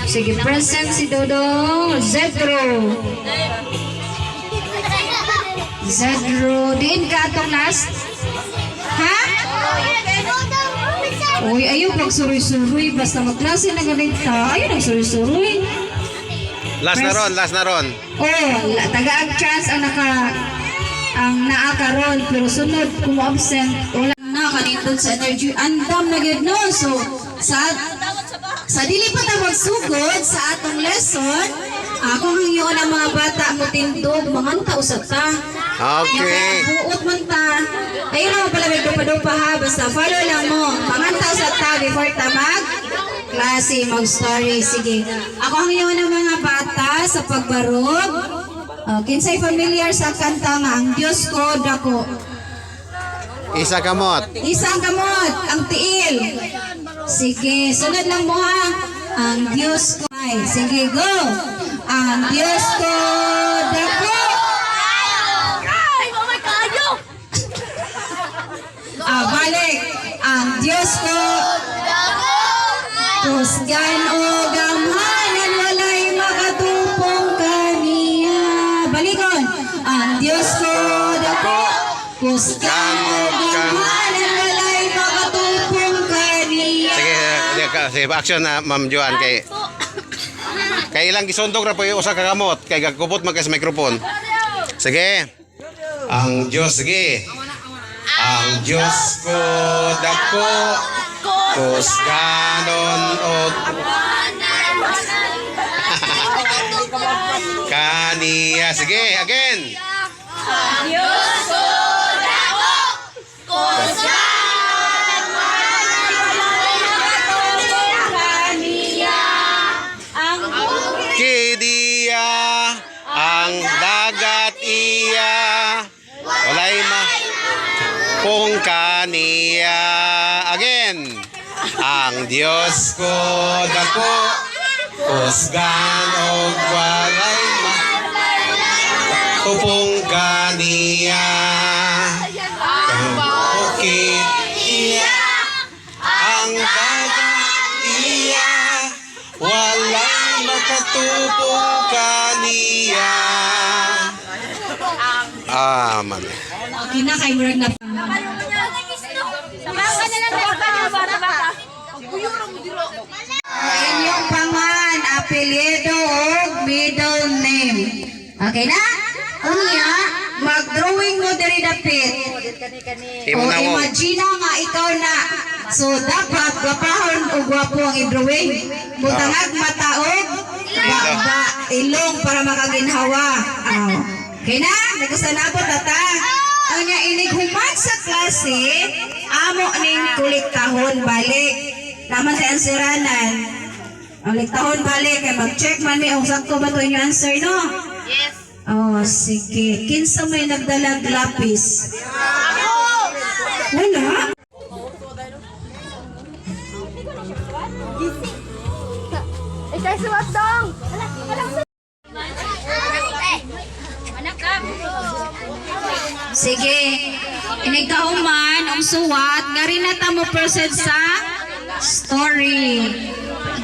Sige, present si Dodong. Zedro. Zedro. Diin ka atong last? Ha? Uy, ayaw pag-suroy-suroy. Basta magklase na ganito. Ayaw nag-suroy-suroy. Last na ron. Oh, taga-ag chance ang naakaroon. Pero sunod, kung absent, wala na kanindot sa energy. Andam na yun, no? So, sa dili pa ta magsugod sa atong lesson, ako hangyo ang mga bata mo tindog, manganta usap ta. Okay. Buot man ta. Ayun naman pala may dupa-dupa ha. Basta follow lang mo. Manganta usap ta before ta klase, mag-story. Sige. Ako hangyo ng mga bata sa pagbarog. Kinsay familiar sa kanta nga, ang Diyos ko, dako. Isa kamot. Isang kamot, ang tiil. Sige, sunod lang mo ha. Ang Diyos ko ay, sige, go. Ang Diyos ko, dako. Balik. Ang Diyos ko, kusgan o gamhanan, walay makatupong kaniya. Balikon. Ang Diyos ko, dako. Kusgan o gamhanan, walay makatupong kaniya. Sige, action na Ma'am Joan kay ilang gisundog ra po yung usa ka kamot kay gagkupot man kay sa microphone. Sige. Ang Diyos, sige. Ang Diyos ko dako kusganon og kaniya. Sige, again. Ang Diyos ko dako kusganon Kidiya ang dagat iya walay kung kaniya. Again. Ang Diyos ko dako kusgan og walay tupong kaniya. Ang bukid iya ang dagat iya walay makatupong kaniya. Amen. Okay na kay Murag na. Inyong pangan, apelyido o middle name. Okay na? Unya, mag-drawing mo diri dapit. O imagine nga ikaw na. So dapat gwapahon o gwapo ang i-drawing. Butangag mataog, ilong para makaginhawa. Okay na? Nagkasanabot ata. Unya, inighuman sa klase, amo ning kuliktahon balik. Naman sa answeranan. Ang liktahon balik, kaya mag-check man may ang sakto ba ito yung answer, no? Yes. Oh, sige. Kinsa may nagdalag lapis? Wala. Ikay suwat dong. Sige. Inigkahuman, ang suwat, nga rin na mo proceed sa story.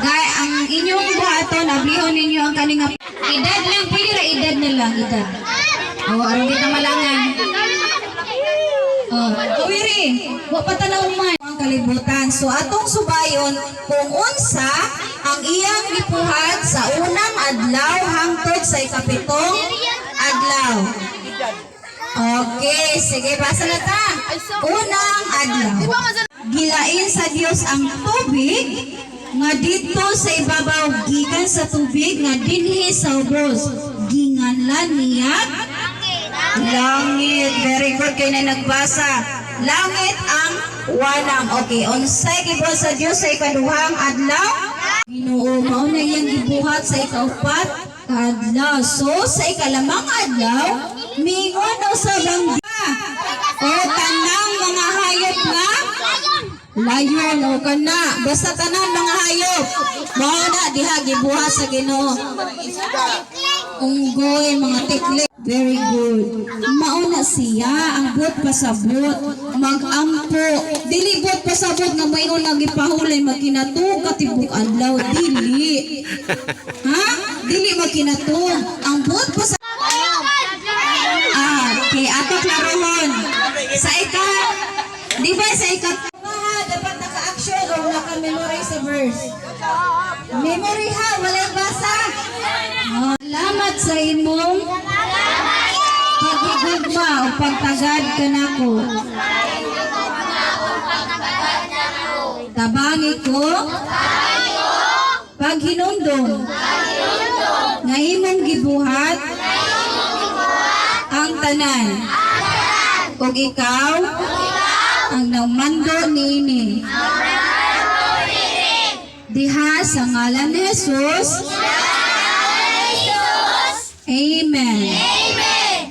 Gay, ang inyong buhaton, ablihon ninyo ang kaninga. Edad lang, pwede na edad na lang, edad. O, aron kita malangan. O, kawiri, wapatanaw man ang kalibutan. So, atong subayon, kung unsa, ang iyang gipuhat sa unang adlaw hangtod sa ikapitong adlaw. Okay, sige, basa na ta. Unang adlaw. Gilain sa Dios ang tubig nga dito sa ibabaw gikan sa tubig nga dinhi sa ubos ginganlan niya langit. Very good kayo na nagbasa. Langit ang wanang. Okay, unsay gibuhat sa Dios sa ikaduhang adlaw? Ginoo mao na iyang gibuhat sa ikaupat adlaw. So sa ikalamang adlaw mingon sa bangga o tanang mga hayop nga layon o kana basta tanan mga hayop mao na diha gibuhat sa Ginoo. Unggoy, mga tikli. Very good. Mao na siya ang buot pasabot magampo dili buot pasabot nga mayon lang gipahulay magkinatug katibuk adlaw dili Ha? Dili magkinatun. Ang buot po sa... Okay, ato klarohon. Sa ika, di ba sa ika, dapat naka-action o naka-memory sa verse. Memory ha, walang basa. Salamat sa imong paghigugma o pagtagad ka nako. Tabangi ko paghinumdum nga imong gibuhat ang tanan ug ikaw ang namando niini diha sa ngalan ni Jesus. Amen.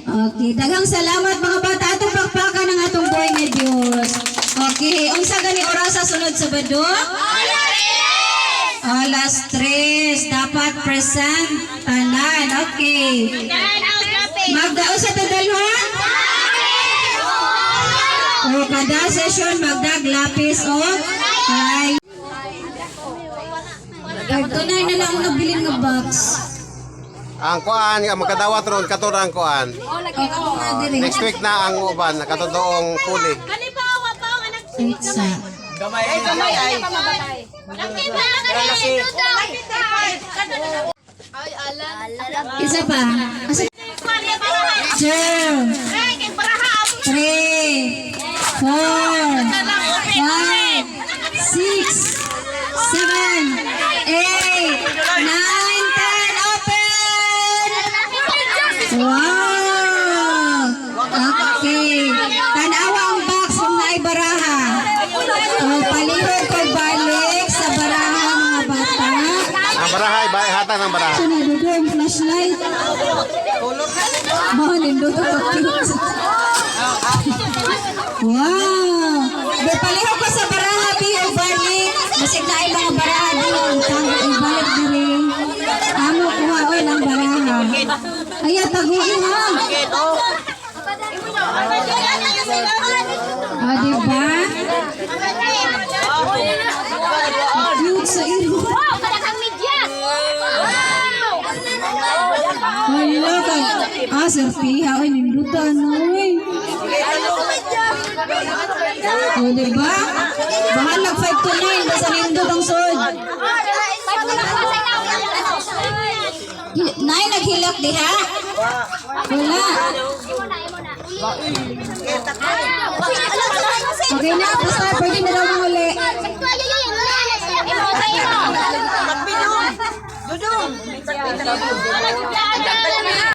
Okay, daghang salamat mga bata, atong pakpakan ang atong buhay nga Dios. Okay, unsa gani oras sa sunod Sabado? Alas 3 dapat present tanan. Okay. Magdao sa tadalhon? O kada session magdag lapis o ay. Tunay na lang nabilin nga box. Ang kuan nga magkadawat ron kato ang kuan. Oo nga dire. Next week na ang uban nakatodoong puli. Pizza. Isa pa. Asa? 2, 3, 4, 5, 6, 7, 8, 9, 10. Open! Wow! Okay. Tanawa ang box kung naibaraha. O, palihog ko balik sa baraha mga bata. Ang barahay ba hata ng baraha. Ito na dodo ang flashlight. Mahalin dodo ka cute. Wow! Di palihog ko sa baraha, Pio, balik. Masig na ay mga baraha din. Ibalik din. Amo kuha o ng baraha. Ay, taguin ha. O, diba? Cute sa iro. Hala ka. Sir Piha. Ay, nindutan. Ay. O, diba? Bahalag 5 to 9. Basta nindot ang sword. Nay, naghilak diha? Wala. Okay na, basta pwede na daw muli. Dudong.